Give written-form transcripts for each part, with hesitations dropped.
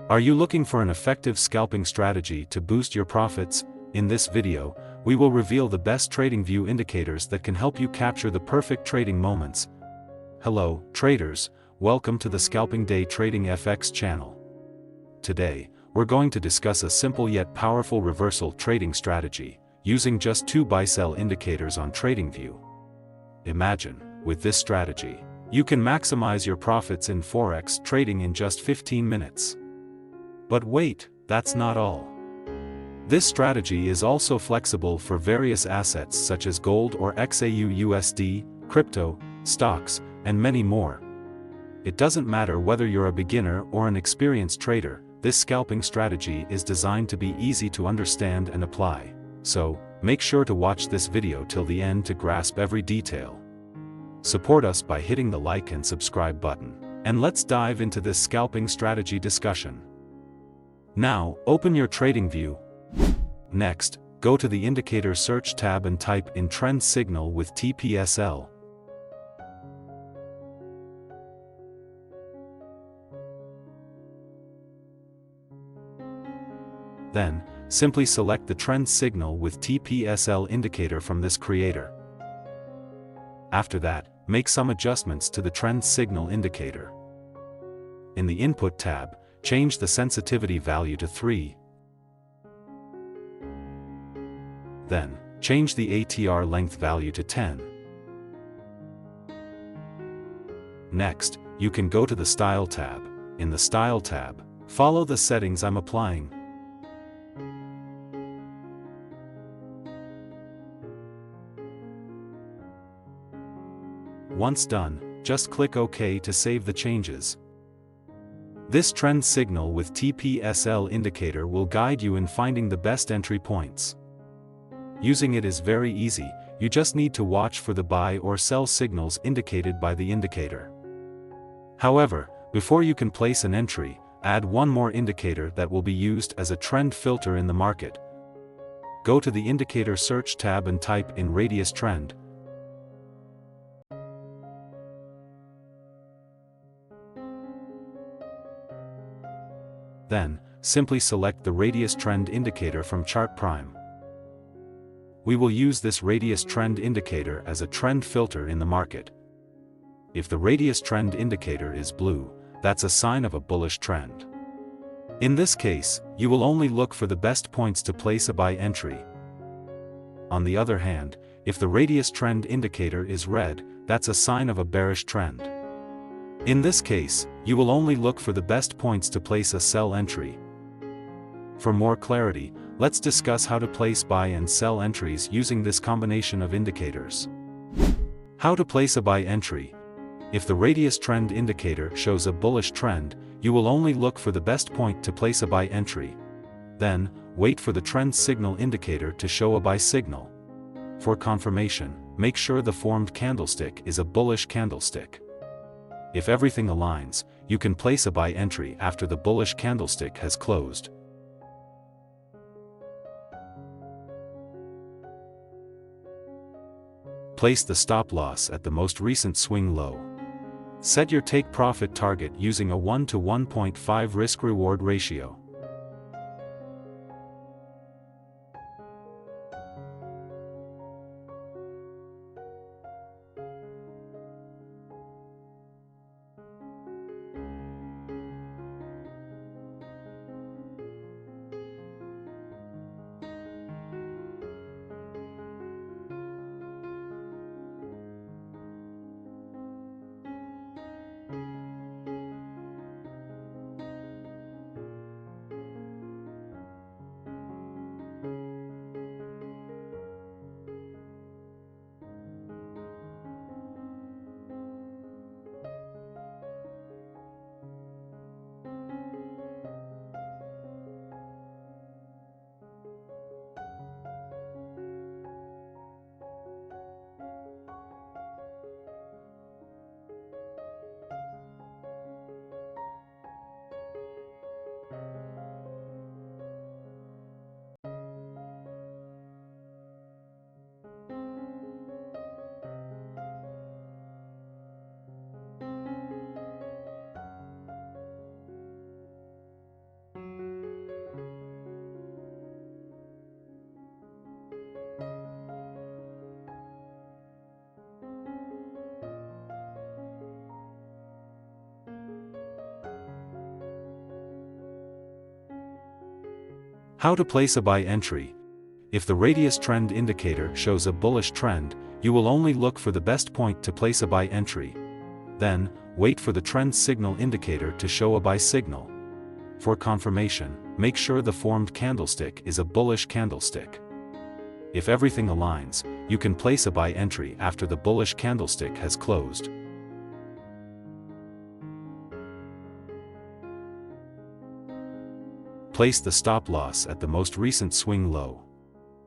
Are you looking for an effective scalping strategy to boost your profits? In this video, we will reveal the best trading view indicators that can help you capture the perfect trading moments. Hello, traders, welcome to the Scalping Day Trading FX channel. Today, we're going to discuss a simple yet powerful reversal trading strategy, using just 2 buy-sell indicators on TradingView. Imagine, with this strategy, you can maximize your profits in forex trading in just 15 minutes. But wait, that's not all. This strategy is also flexible for various assets such as gold or XAU/USD, crypto, stocks, and many more. It doesn't matter whether you're a beginner or an experienced trader, this scalping strategy is designed to be easy to understand and apply. So, make sure to watch this video till the end to grasp every detail. Support us by hitting the like and subscribe button, and let's dive into this scalping strategy discussion. Now, open your TradingView. Next, go to the Indicator Search tab and type in Trend Signal with TPSL. Then, simply select the Trend Signal with TPSL indicator from this creator. After that, make some adjustments to the Trend Signal indicator. In the Input tab, change the sensitivity value to 3. Then, change the ATR length value to 10. Next, you can go to the Style tab. In the Style tab, follow the settings I'm applying. Once done, just click OK to save the changes. This trend signal with TPSL indicator will guide you in finding the best entry points. Using it is very easy, you just need to watch for the buy or sell signals indicated by the indicator. However, before you can place an entry, add one more indicator that will be used as a trend filter in the market. Go to the Indicator Search tab and type in Radius Trend. Then, simply select the Radius Trend indicator from Chart Prime. We will use this Radius Trend indicator as a trend filter in the market. If the Radius Trend indicator is blue, that's a sign of a bullish trend. In this case, you will only look for the best points to place a buy entry. On the other hand, if the Radius Trend indicator is red, that's a sign of a bearish trend. In this case, you will only look for the best points to place a sell entry. For more clarity, let's discuss how to place buy and sell entries using this combination of indicators. How to place a buy entry. If the Radius Trend indicator shows a bullish trend, you will only look for the best point to place a buy entry. Then, wait for the Trend Signal indicator to show a buy signal. For confirmation, make sure the formed candlestick is a bullish candlestick. If everything aligns, you can place a buy entry after the bullish candlestick has closed. Place the stop loss at the most recent swing low. Set your take profit target using a 1 to 1.5 risk-reward ratio. How to place a buy entry. If the radius trend indicator shows a bullish trend, you will only look for the best point to place a buy entry. Then, wait for the trend signal indicator to show a buy signal. For confirmation, make sure the formed candlestick is a bullish candlestick. If everything aligns, you can place a buy entry after the bullish candlestick has closed. Place the stop loss at the most recent swing low.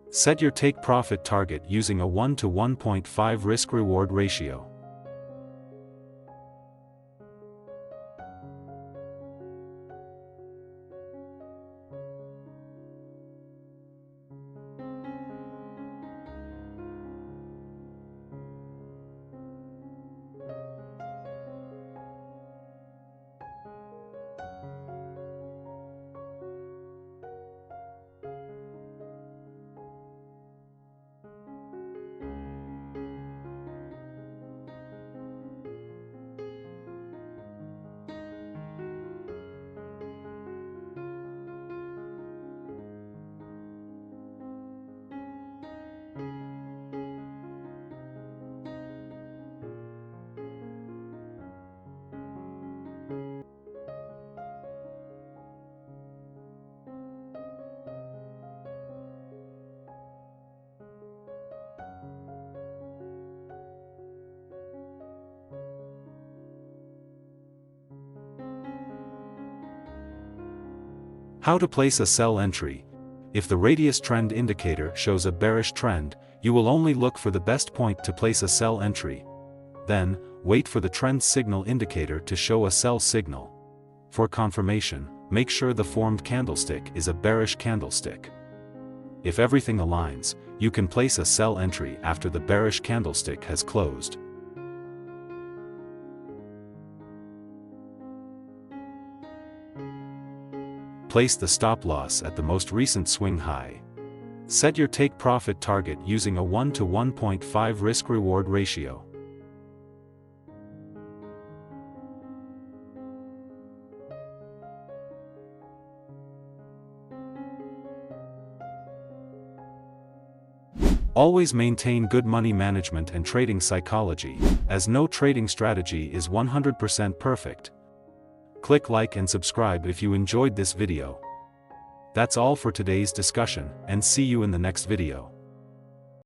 Set your take profit target using a 1 to 1.5 risk-reward ratio. How to place a sell entry. If the radius trend indicator shows a bearish trend, you will only look for the best point to place a sell entry. Then, wait for the trend signal indicator to show a sell signal. For confirmation, make sure the formed candlestick is a bearish candlestick. If everything aligns, you can place a sell entry after the bearish candlestick has closed. Place the stop loss at the most recent swing high. Set your take profit target using a 1 to 1.5 risk-reward ratio. Always maintain good money management and trading psychology, as no trading strategy is 100% perfect. Click like and subscribe if you enjoyed this video. That's all for today's discussion, and see you in the next video.